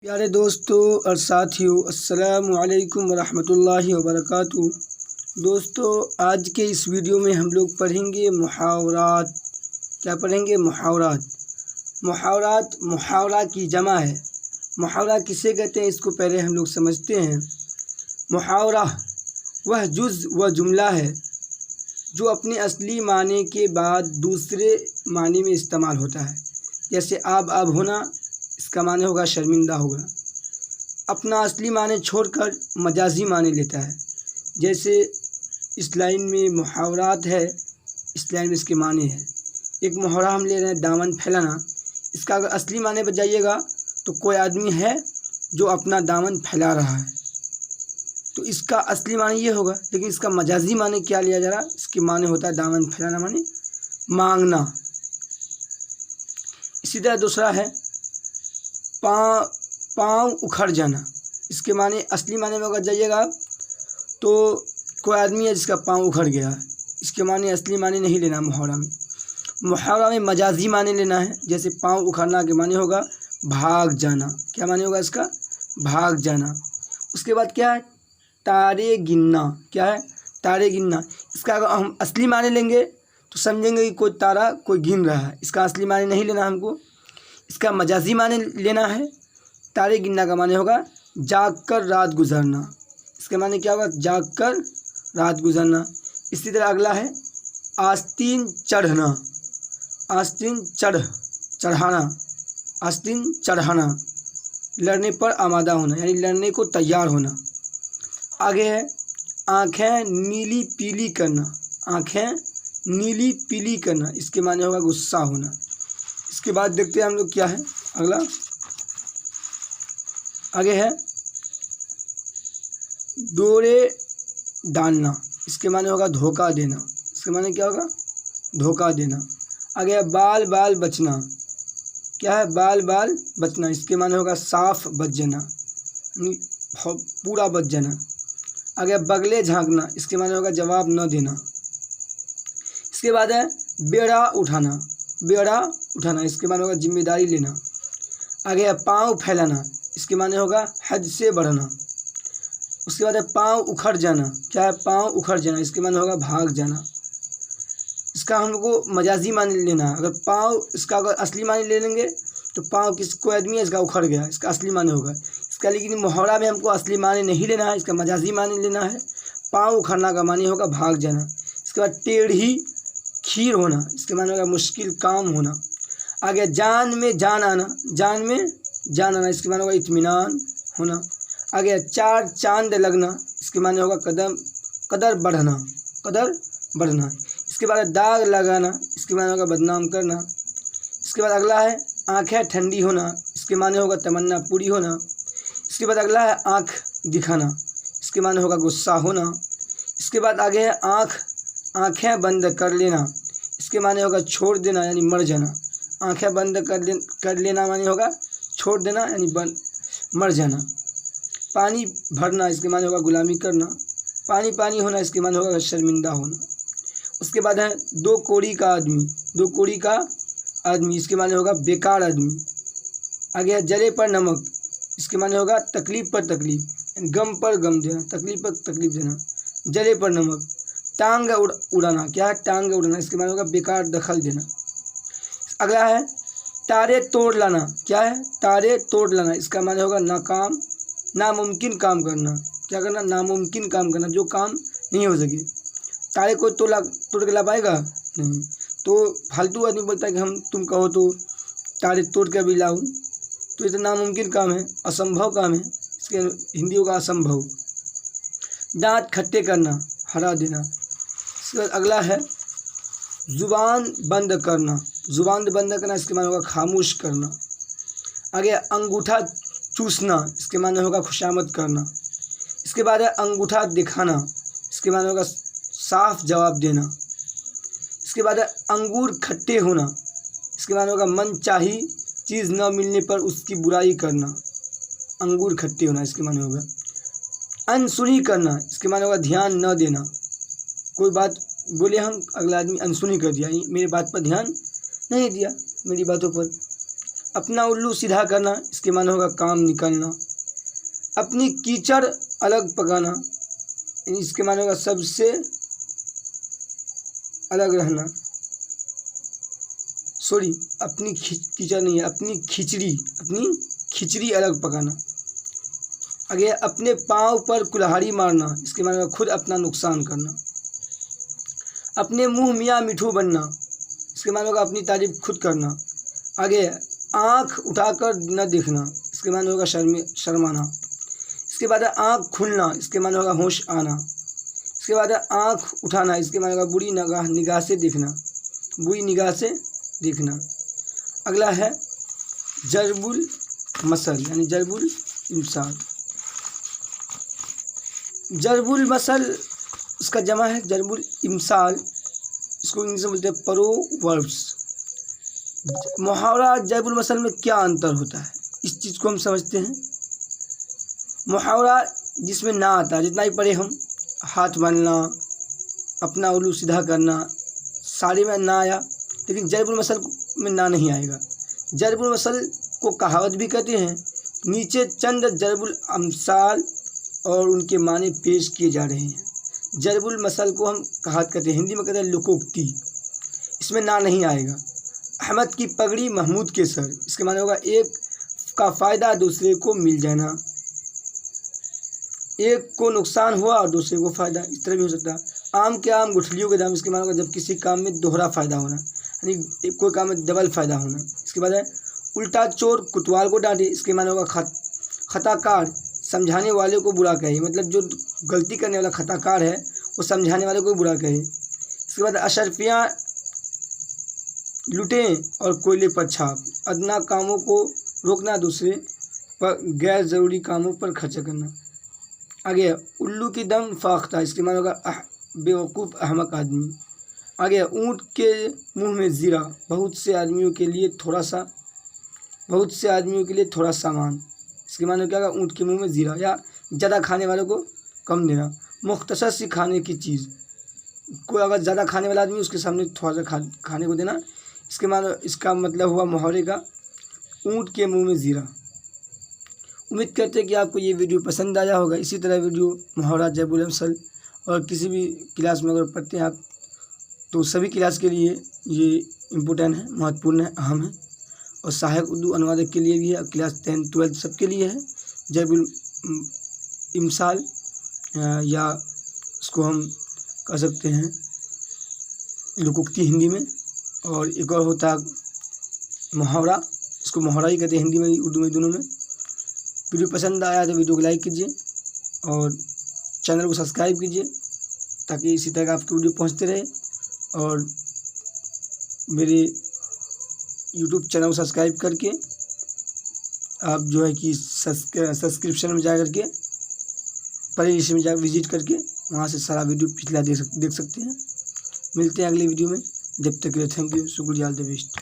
प्यारे दोस्तों और साथियों, अस्सलामु अलैकुम वरहमतुल्लाहि वबरकातुहू। दोस्तों, आज के इस वीडियो में हम लोग पढ़ेंगे मुहावरात। क्या पढ़ेंगे? मुहावरात। मुहावरात मुहावरा की जमा है। मुहावरा किसे कहते हैं, इसको पहले हम लोग समझते हैं। मुहावरा वह जुज़ व जुमला है जो अपने असली माने के बाद दूसरे माने में इस्तेमाल होता है। जैसे आब होना, इसका माने होगा शर्मिंदा होगा। अपना असली माने छोड़कर मजाजी माने लेता है। जैसे इस लाइन में मुहावरात है, इस लाइन में इसके माने हैं। एक मुहावरा हम ले रहे हैं, दामन फैलाना। इसका अगर असली माने पर जाइएगा तो कोई आदमी है जो अपना दामन फैला रहा है, तो इसका असली माने ये होगा। लेकिन इसका मजाजी माने क्या लिया जा रहा है? इसके माने होता है दामन फैलाना माने मांगना। इसी तरह दूसरा है पाँव उखड़ जाना। इसके माने असली माने में अगर जाइएगा तो कोई आदमी है जिसका पाँव उखड़ गया। इसके माने असली माने नहीं लेना मुहावरा में। मुहावरा में मजाजी माने लेना है। जैसे पाँव उखड़ना के माने होगा भाग जाना। क्या माने होगा इसका? भाग जाना। उसके बाद क्या है? तारे गिनना। क्या है? तारे गिनना। इसका अगर हम असली माने लेंगे तो समझेंगे कि कोई तारा कोई गिन रहा है। इसका असली माने नहीं लेना हमको, इसका मजाजी माने लेना है। तारे गिनना का माने होगा जाग कर रात गुजरना। इसके माने क्या होगा? जाग कर रात गुजरना। इसी तरह अगला है आस्तीन चढ़ना। आस्तीन चढ़ाना। आस्तीन चढ़ाना, लड़ने पर आमादा होना, यानी लड़ने को तैयार होना। आगे है आँखें नीली पीली करना। आँखें नीली पीली करना, इसके माने होगा गुस्सा होना। इसके बाद देखते हैं हम लोग क्या है अगला। आगे है डोरे डालना। इसके माने होगा धोखा देना। इसके माने क्या होगा? धोखा देना। आगे है बाल बाल बचना। क्या है? बाल बाल बचना। इसके माने होगा साफ बच जाना, पूरा बच जाना। आगे बगले झांकना। इसके माने होगा जवाब न देना। इसके बाद है बेड़ा उठाना। बेड़ा उठाना, इसके माने होगा जिम्मेदारी लेना। आगे है पाँव फैलाना। इसके माने होगा हद से बढ़ना। उसके बाद है पाँव उखड़ जाना। क्या है? पाँव उखड़ जाना, इसके माने होगा भाग जाना। इसका हम लोग को मजाजी माने लेना है। अगर पाँव, इसका अगर असली माने ले लेंगे तो पाँव कोई आदमी है इसका उखड़ गया, इसका असली माने होगा इसका। लेकिन मुहावरा में हमको असली माने नहीं लेना है, इसका मजाजी माने लेना है। पाँव उखड़ना का माने होगा भाग जाना। इसके बाद टेढ़ी खीर होना। इसके माने होगा मुश्किल काम होना। आगे जान में जान आना। जान में जान आना, इसके माने होगा इत्मीनान होना। आगे चार चांद लगना। इसके माने होगा कदर बढ़ना। कदर बढ़ना। इसके बाद दाग लगाना। इसके माने होगा बदनाम करना। इसके बाद अगला है आँखें ठंडी होना। इसके माने होगा तमन्ना पूरी होना। इसके बाद अगला है आँख दिखाना। इसके माने होगा गुस्सा होना। इसके बाद आगे है आँखें बंद कर लेना। इसके माने होगा छोड़ देना, यानी मर जाना। आँखें बंद कर लेना माने होगा छोड़ देना, यानी मर जाना। पानी भरना, इसके माने होगा गुलामी करना। पानी पानी होना, इसके माने होगा शर्मिंदा होना। उसके बाद है दो कोड़ी का आदमी। दो कोड़ी का आदमी, इसके माने होगा बेकार आदमी। आगे है जले पर नमक। इसके माने होगा तकलीफ़ पर तकलीफ़, यानी गम पर गम देना, तकलीफ़ पर तकलीफ़ देना। जले पर नमक। टांग उड़ाना। क्या है? टांग उड़ाना, इसके माने होगा बेकार दखल देना। अगला है तारे तोड़ लाना। क्या है? तारे तोड़ लाना, इसका माने होगा नाकाम, नामुमकिन काम करना। क्या करना? नामुमकिन काम करना, जो काम नहीं हो सके। तारे को तोड़ के ला पाएगा? नहीं। तो फालतू आदमी बोलता है कि तुम कहो तो तारे तोड़ के भी लाऊं, तो ये तो नामुमकिन काम है, असंभव काम है। इसके हिंदी होगा असंभव। दांत खट्टे करना, हरा देना। इसके बाद अगला है जुबान बंद करना। जुबान बंद करना, इसके माने होगा खामोश करना। आगे अंगूठा चूसना। इसके माने होगा खुशामद करना। इसके बाद है अंगूठा दिखाना। इसके माने होगा साफ जवाब देना। इसके बाद है अंगूर खट्टे होना। इसके माने होगा मनचाही चीज़ न मिलने पर उसकी बुराई करना। अंगूर खट्टे होना, इसके माने होगा अनसुनी करना। इसके माने होगा ध्यान न देना। कोई बात बोले हम, अगला आदमी अनसुनी कर दिया, मेरी बात पर ध्यान नहीं दिया, मेरी बातों पर। अपना उल्लू सीधा करना, इसके माने होगा काम निकलना। अपनी कीचड़ अलग पकाना, इसके माने होगा सबसे अलग रहना। सॉरी, अपनी कीचड़ नहीं है, अपनी खिचड़ी अलग पकाना। आगे अपने पाँव पर कुल्हाड़ी मारना, इसके माने होगा खुद अपना नुकसान करना। अपने मुंह मियाँ मिठू बनना, इसके माने होगा अपनी तारीफ खुद करना। आगे आँख उठाकर न देखना, इसके माने होगा शर्माना। इसके बाद आँख खुलना, इसके माने होगा होश आना। इसके बाद आँख उठाना, इसके माने होगा बुरी निगाह से देखना। अगला है जरबुल मसल यानी जरबुल इमसाल। जरबुल मसल इसका जमा है जरबुल इमसाल, इसको इंग्लिश में बोलते हैं प्रोवर्ब्स। मुहावरा जरबुल मसल में क्या अंतर होता है, इस चीज़ को हम समझते हैं। मुहावरा जिसमें ना आता, जितना ही पढ़े हम, हाथ बांधना, अपना उल्लू सीधा करना, सारे में ना आया, लेकिन जरबुल मसल में ना नहीं आएगा। जरबुल मसल को कहावत भी कहते हैं। नीचे चंद जरबुल अमसाल और उनके माने पेश किए जा रहे हैं। जरबुल मसल को हम कहावत कहते हैं, हिंदी में कहते हैं लोकोक्ति, इसमें ना नहीं आएगा। अहमद की पगड़ी महमूद के सर, इसके माने होगा एक का फ़ायदा दूसरे को मिल जाना, एक को नुकसान हुआ और दूसरे को फ़ायदा, इस तरह भी हो सकता है। आम के आम गुठलियों के दाम, इसके माने होगा जब किसी काम में दोहरा फ़ायदा होना, यानी कोई काम में डबल फ़ायदा होना। इसके बाद है उल्टा चोर कुतवाल को डांटे, इसके माने होगा खताकार समझाने वाले को बुरा कहे, मतलब जो गलती करने वाला खताकार है वो समझाने वाले को बुरा कहे। इसके बाद अशरफियाँ लुटें और कोयले पर छाप, अदना कामों को रोकना, दूसरे पर गैर ज़रूरी कामों पर खर्च करना। आगे उल्लू की दम फाख्ता, इसके माने होगा बेवकूफ़ अहमक आदमी। आगे ऊँट के मुंह में जीरा, बहुत से आदमियों के लिए थोड़ा सामान, इसके माने क्या होगा ऊँट के मुंह में जीरा, या ज़्यादा खाने वालों को कम देना। मुख्तसर सी खाने की चीज़, कोई अगर ज़्यादा खाने वाला आदमी उसके सामने थोड़ा सा खाने को देना, इसके माने इसका मतलब हुआ मुहावरे का ऊँट के मुंह में जीरा। उम्मीद करते हैं कि आपको ये वीडियो पसंद आया होगा। इसी तरह वीडियो मुहावरा जरबुल इमसाल और किसी भी क्लास में अगर पढ़ते हैं आप, तो सभी क्लास के लिए ये इम्पोर्टेंट है, महत्वपूर्ण है, अहम है। और सहायक उर्दू अनुवादक के लिए भी है, क्लास 10, 12 सबके लिए है जरबुल इमसाल, या इसको हम कह सकते हैं लोकोक्ति हिंदी में। और एक और होता है मुहावरा, इसको मुहावरा ही कहते हैं हिंदी में, उर्दू में, दोनों में। वीडियो पसंद आया तो वीडियो को लाइक कीजिए और चैनल को सब्सक्राइब कीजिए, ताकि इसी तरह आपकी वीडियो पहुंचते रहे। और मेरे यूट्यूब चैनल को सब्सक्राइब करके आप जो है कि सब्सक्रिप्शन में जा करके प्ले लिस्ट में जा विजिट करके वहाँ से सारा वीडियो पिछला देख सकते हैं। मिलते हैं अगली वीडियो में, जब तक के लिए थैंक यू, शुक्रिया, ऑल द बेस्ट।